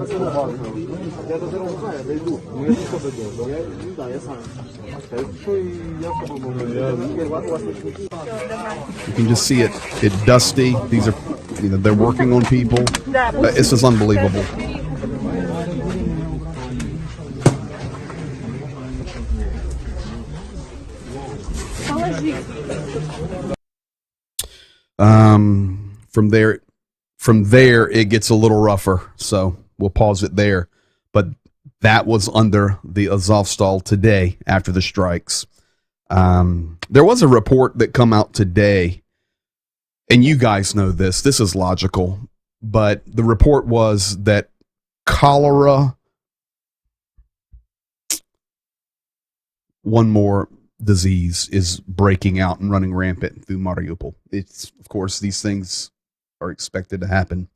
can just see it dusty. These are, they're working on people. This is unbelievable. From there it gets a little rougher, so we'll pause it there. But that was under the Azovstal today after the strikes. There was a report that come out today, and you guys know this. This is logical, but the report was that cholera, one more disease, is breaking out and running rampant through Mariupol. It's, of course, these things are expected to happen.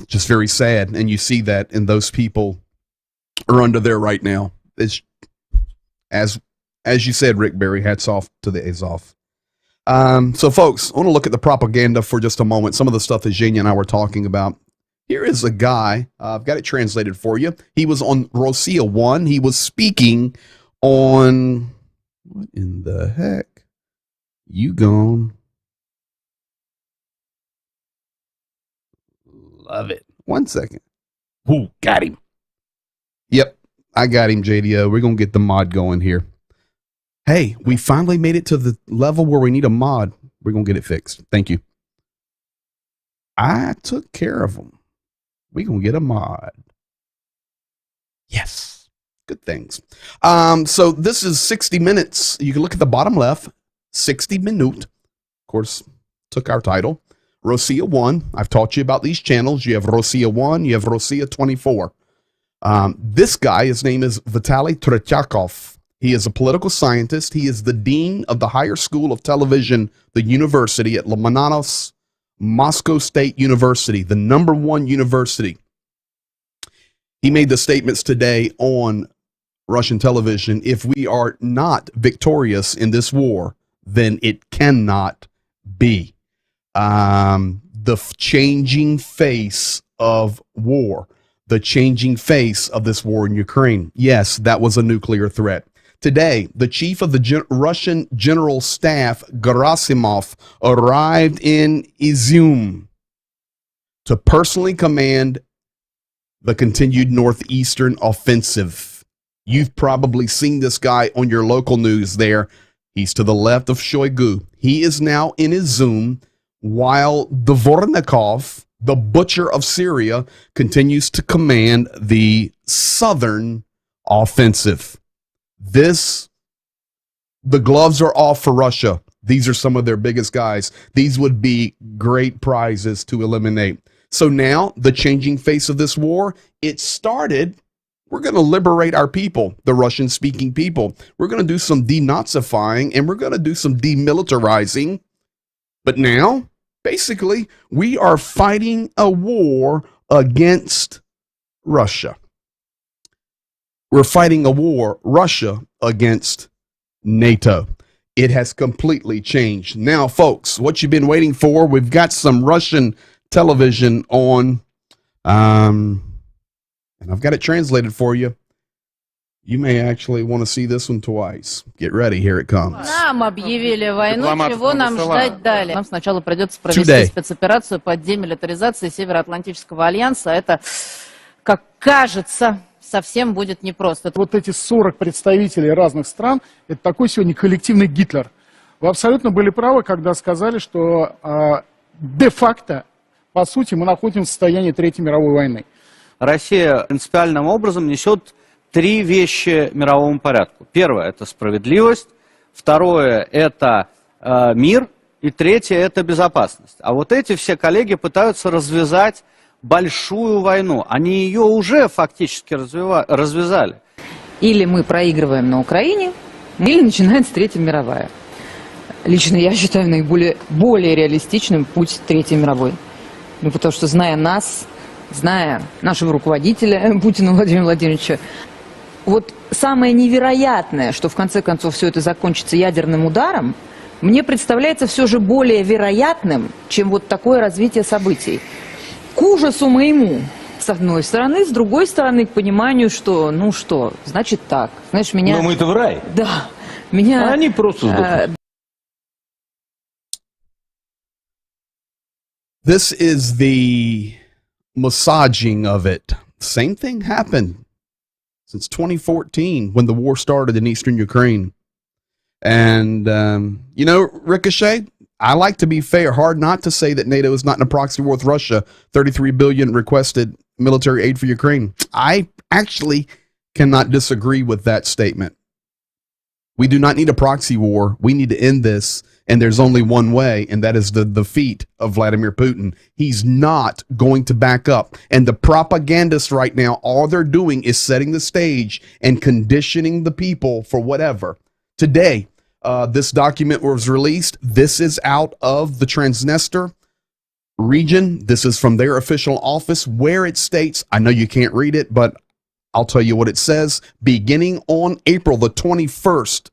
Just very sad, and you see that, and those people are under there right now. It's as you said, Rick Barry, hats off to the Azov. So, folks, I want to look at the propaganda for just a moment. Some of the stuff that Zhenya and I were talking about. Here is a guy, I've got it translated for you. He was on Rosia 1. He was speaking on, what in the heck? You gone. Love it. 1 second. Ooh, got him. Yep, I got him, JDO. We're going to get the mod going here. Hey, we finally made it to the level where we need a mod. We're going to get it fixed. Thank you. I took care of them. We're going to get a mod. Yes. Good things. So this is 60 minutes. You can look at the bottom left. 60 minute. Of course, took our title. Rosia 1. I've taught you about these channels. You have Rosia 1. You have Rosia 24. This guy, his name is Vitaly Tretyakov. He is a political scientist. He is the dean of the Higher School of Television, the university at Lomonosov Moscow State University, the #1 university. He made the statements today on Russian television. If we are not victorious in this war, then it cannot be. The changing face of war, the changing face of this war in Ukraine. Yes, that was a nuclear threat. Today, the chief of the Russian General Staff, Gerasimov, arrived in Izium to personally command the continued northeastern offensive. You've probably seen this guy on your local news there. He's to the left of Shoigu. He is now in Izium, while Dvornikov, the butcher of Syria, continues to command the southern offensive. The gloves are off for Russia. These are some of their biggest guys. These would be great prizes to eliminate. So now the changing face of this war, it started. We're going to liberate our people, the Russian speaking people. We're going to do some denazifying and we're going to do some demilitarizing. But now, basically, we are fighting a war against Russia. We're fighting a war, Russia against NATO. It has completely changed. Now, folks, what you've been waiting for, we've got some Russian television on, and I've got it translated for you. You may actually want to see this one twice. Get ready, here it comes. Нам объявили войну, чего нам ждать далее? Нам сначала придется провести Today. спецоперацию по демилитаризации Североатлантического альянса. Это, как кажется, совсем будет непросто. Вот эти 40 представителей разных стран, это такой сегодня коллективный Гитлер. Вы абсолютно были правы, когда сказали, что де-факто, по сути, мы находимся в состоянии Третьей мировой войны. Россия принципиальным образом несет 3 вещи мировому порядку. Первое – это справедливость, второе – это мир, и третье – это безопасность. А вот эти все коллеги пытаются развязать большую войну. Они ее уже фактически развязали. Или мы проигрываем на Украине, или начинается Третья мировая. Лично я считаю более реалистичным путь Третьей мировой. Ну, потому что, зная нас, зная нашего руководителя Путина Владимира Владимировича, вот самое невероятное, что в конце концов все это закончится ядерным ударом, мне представляется все же более вероятным, чем вот такое развитие событий. К ужасу моему, с одной стороны, с другой стороны, к пониманию, что, ну что, значит так. Знаешь, меня... Но мы-то в рай. Да. Меня... А они просто сдохнут. This is the massaging of it. Same thing happened since 2014 when the war started in eastern Ukraine. And, you know, Ricochet, I like to be fair. Hard not to say that NATO is not in a proxy war with Russia. 33 billion requested military aid for Ukraine. I actually cannot disagree with that statement. We do not need a proxy war. We need to end this. And there's only one way, and that is the defeat of Vladimir Putin. He's not going to back up. And the propagandists right now, all they're doing is setting the stage and conditioning the people for whatever. Today, this document was released. This is out of the Transnistria region. This is from their official office where it states, I know you can't read it, but I'll tell you what it says. Beginning on April the 21st,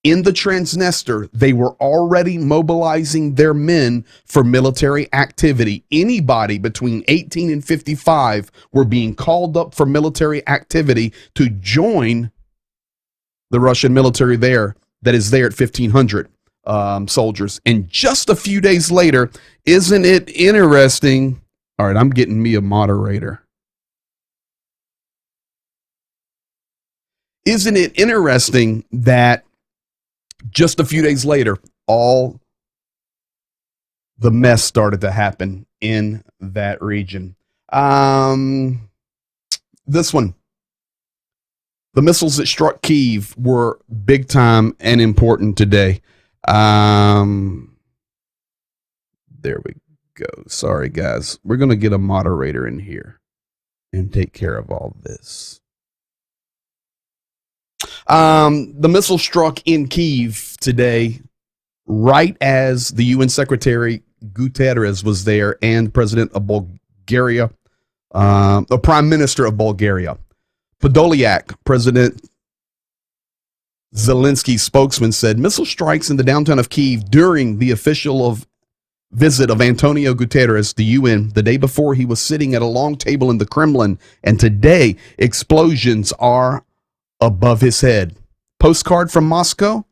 in the Transnistria, they were already mobilizing their men for military activity. Anybody between 18 and 55 were being called up for military activity to join the Russian military there that is there at 1,500 soldiers. And just a few days later, isn't it interesting? All right, I'm getting me a moderator. Isn't it interesting that just a few days later, all the mess started to happen in that region? This one. The missiles that struck Kyiv were big time and important today. There we go. Sorry, guys. We're going to get a moderator in here and take care of all this. The missile struck in Kyiv today, right as the UN Secretary Guterres was there and President of Bulgaria, the Prime Minister of Bulgaria. Podolyak, President Zelensky's spokesman, said missile strikes in the downtown of Kyiv during the official visit of Antonio Guterres, the UN, the day before he was sitting at a long table in the Kremlin, and today explosions are above his head. Postcard from Moscow,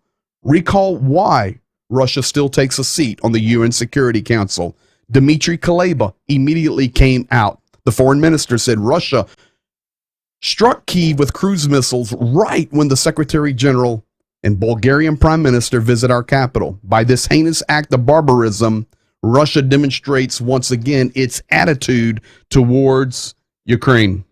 recall why Russia still takes a seat on the UN Security Council. Dmitry Kuleba immediately came out. The foreign minister said Russia struck Kyiv with cruise missiles right when the Secretary General and Bulgarian Prime Minister visit our capital. By this heinous act of barbarism, Russia demonstrates once again its attitude towards Ukraine.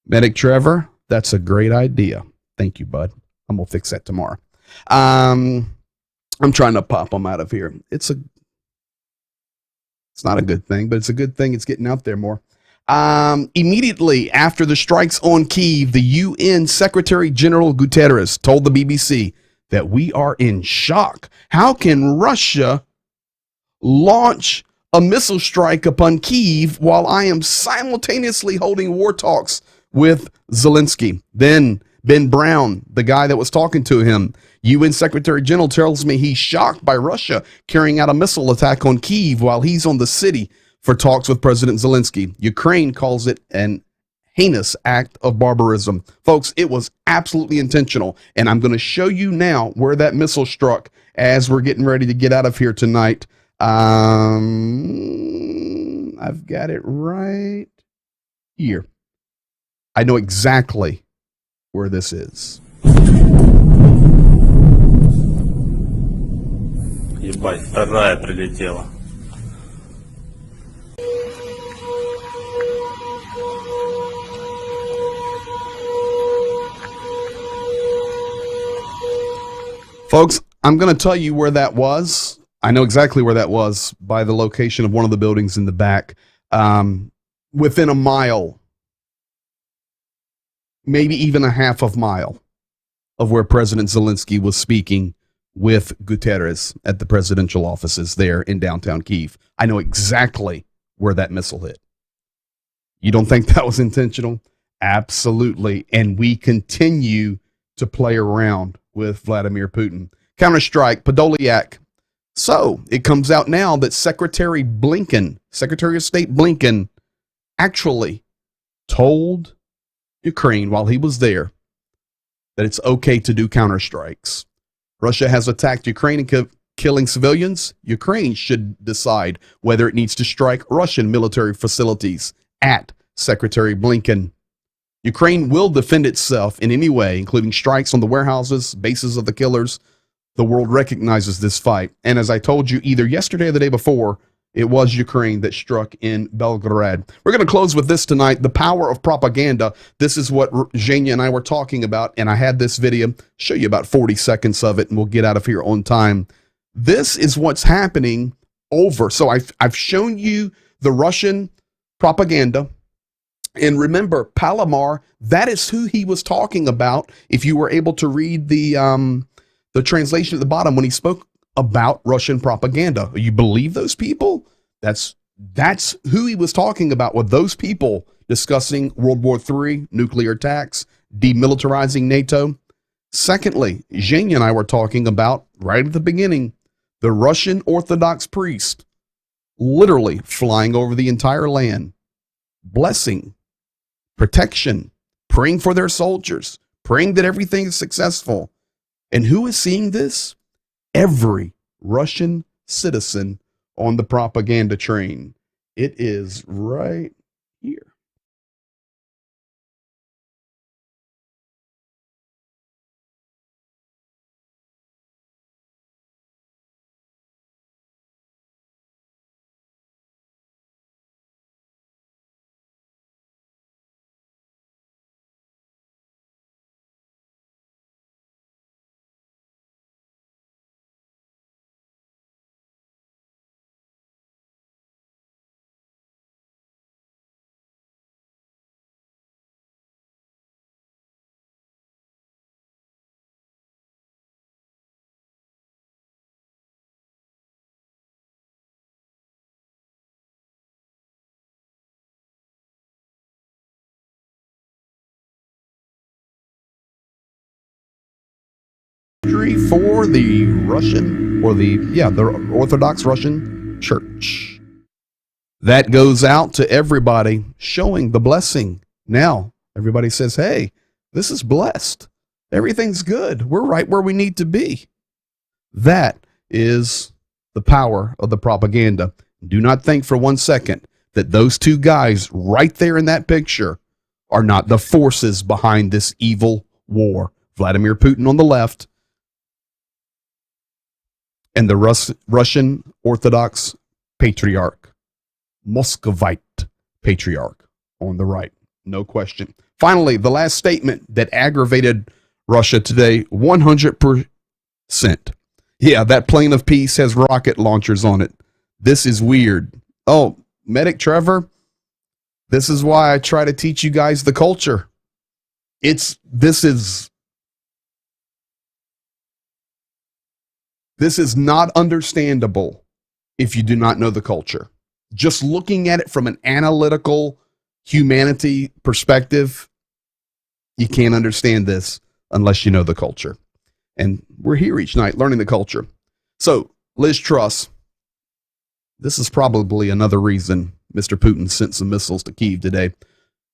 Medic Trevor, that's a great idea. Thank you, bud. I'm going to fix that tomorrow. I'm trying to pop them out of here. It's not a good thing, but it's a good thing it's getting out there more. Immediately after the strikes on Kyiv, the UN Secretary General Guterres told the BBC that we are in shock. How can Russia launch a missile strike upon Kyiv while I am simultaneously holding war talks with Zelensky? Then Ben Brown, the guy that was talking to him, UN Secretary General, tells me he's shocked by Russia carrying out a missile attack on Kyiv while he's on the city for talks with President Zelensky. Ukraine calls it an heinous act of barbarism. Folks, it was absolutely intentional, and I'm going to show you now where that missile struck as we're getting ready to get out of here tonight. I've got it right here. I know exactly where this is. Ебать, вторая прилетела. Folks, I'm going to tell you where that was. I know exactly where that was by the location of one of the buildings in the back. Within a mile, maybe even a half of mile of where President Zelensky was speaking with Guterres at the presidential offices there in downtown Kyiv. I know exactly where that missile hit. You don't think that was intentional? Absolutely. And we continue to play around with Vladimir Putin. Counterstrike, Podolyak. So it comes out now that Secretary of State Blinken, actually told Ukraine while he was there that it's okay to do counterstrikes. Russia has attacked Ukraine and killing civilians. Ukraine should decide whether it needs to strike Russian military facilities at Secretary Blinken. Ukraine will defend itself in any way, including strikes on the warehouses, bases of the killers. The world recognizes this fight. And as I told you either yesterday or the day before, it was Ukraine that struck in Belgorod. We're going to close with this tonight, the power of propaganda. This is what Zhenya and I were talking about, and I had this video, show you about 40 seconds of it, and we'll get out of here on time. This is what's happening over. So I've shown you the Russian propaganda. And remember, Palomar, that is who he was talking about. If you were able to read the translation at the bottom when he spoke about Russian propaganda. You believe those people? That's who he was talking about, with those people discussing World War III, nuclear attacks, demilitarizing NATO. Secondly, Zhenya and I were talking about, right at the beginning, the Russian Orthodox priest literally flying over the entire land, blessing, protection, praying for their soldiers, praying that everything is successful. And who is seeing this? Every Russian citizen on the propaganda train. It is right here. For the Russian, or the Orthodox Russian Church. That goes out to everybody, showing the blessing. Now, everybody says, hey, this is blessed. Everything's good. We're right where we need to be. That is the power of the propaganda. Do not think for 1 second that those two guys right there in that picture are not the forces behind this evil war. Vladimir Putin on the left, and the Russian Orthodox Patriarch, Muscovite Patriarch on the right. No question. Finally, the last statement that aggravated Russia today, 100%. Yeah, that plane of peace has rocket launchers on it. This is weird. Oh, Medic Trevor, this is why I try to teach you guys the culture. This is not understandable if you do not know the culture. Just looking at it from an analytical humanity perspective, you can't understand this unless you know the culture. And we're here each night learning the culture. So, Liz Truss, this is probably another reason Mr. Putin sent some missiles to Kyiv today.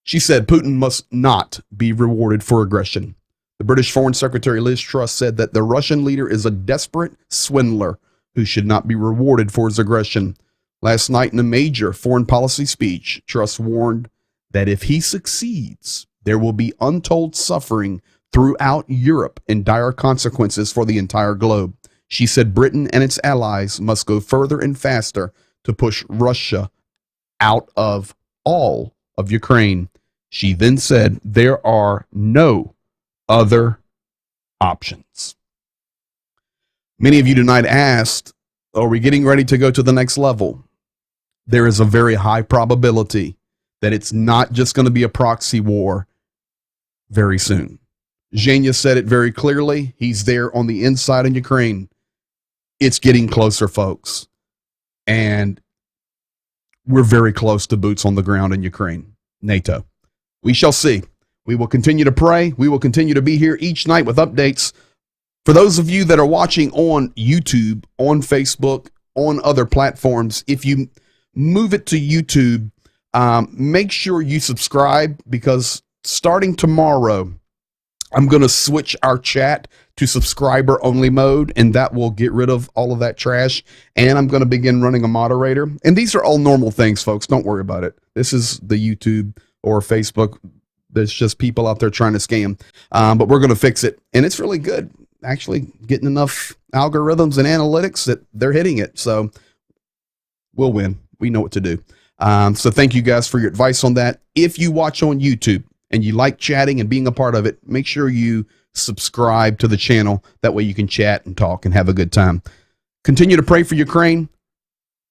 She said Putin must not be rewarded for aggression. The British Foreign Secretary Liz Truss said that the Russian leader is a desperate swindler who should not be rewarded for his aggression. Last night in a major foreign policy speech, Truss warned that if he succeeds, there will be untold suffering throughout Europe and dire consequences for the entire globe. She said Britain and its allies must go further and faster to push Russia out of all of Ukraine. She then said there are no other options. Many of you tonight asked, are we getting ready to go to the next level? There is a very high probability that it's not just going to be a proxy war very soon. Zhenya said it very clearly. He's there on the inside in Ukraine. It's getting closer, folks. And we're very close to boots on the ground in Ukraine, NATO. We shall see. We will continue to pray. We will continue to be here each night with updates. For those of you that are watching on YouTube, on Facebook, on other platforms, if you move it to YouTube, make sure you subscribe, because starting tomorrow, I'm going to switch our chat to subscriber only mode, and that will get rid of all of that trash. And I'm going to begin running a moderator. And these are all normal things, folks. Don't worry about it. This is the YouTube or Facebook. There's just people out there trying to scam. But we're going to fix it. And it's really good, actually, getting enough algorithms and analytics that they're hitting it. So we'll win. We know what to do. So thank you guys for your advice on that. If you watch on YouTube and you like chatting and being a part of it, make sure you subscribe to the channel. That way you can chat and talk and have a good time. Continue to pray for Ukraine.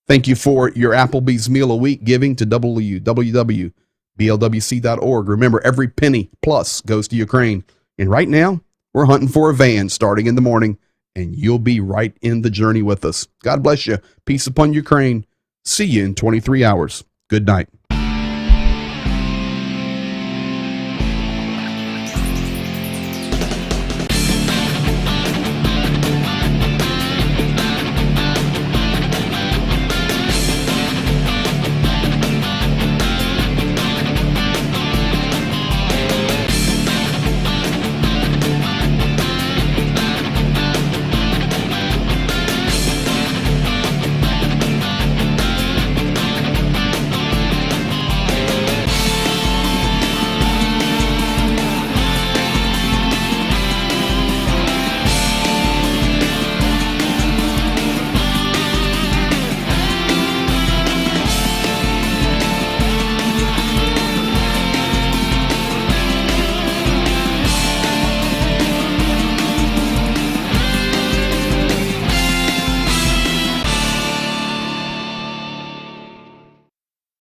Thank you for your Applebee's meal a week giving to www.blwc.org. Remember, every penny plus goes to Ukraine. And right now, we're hunting for a van starting in the morning, and you'll be right in the journey with us. God bless you. Peace upon Ukraine. See you in 23 hours. Good night.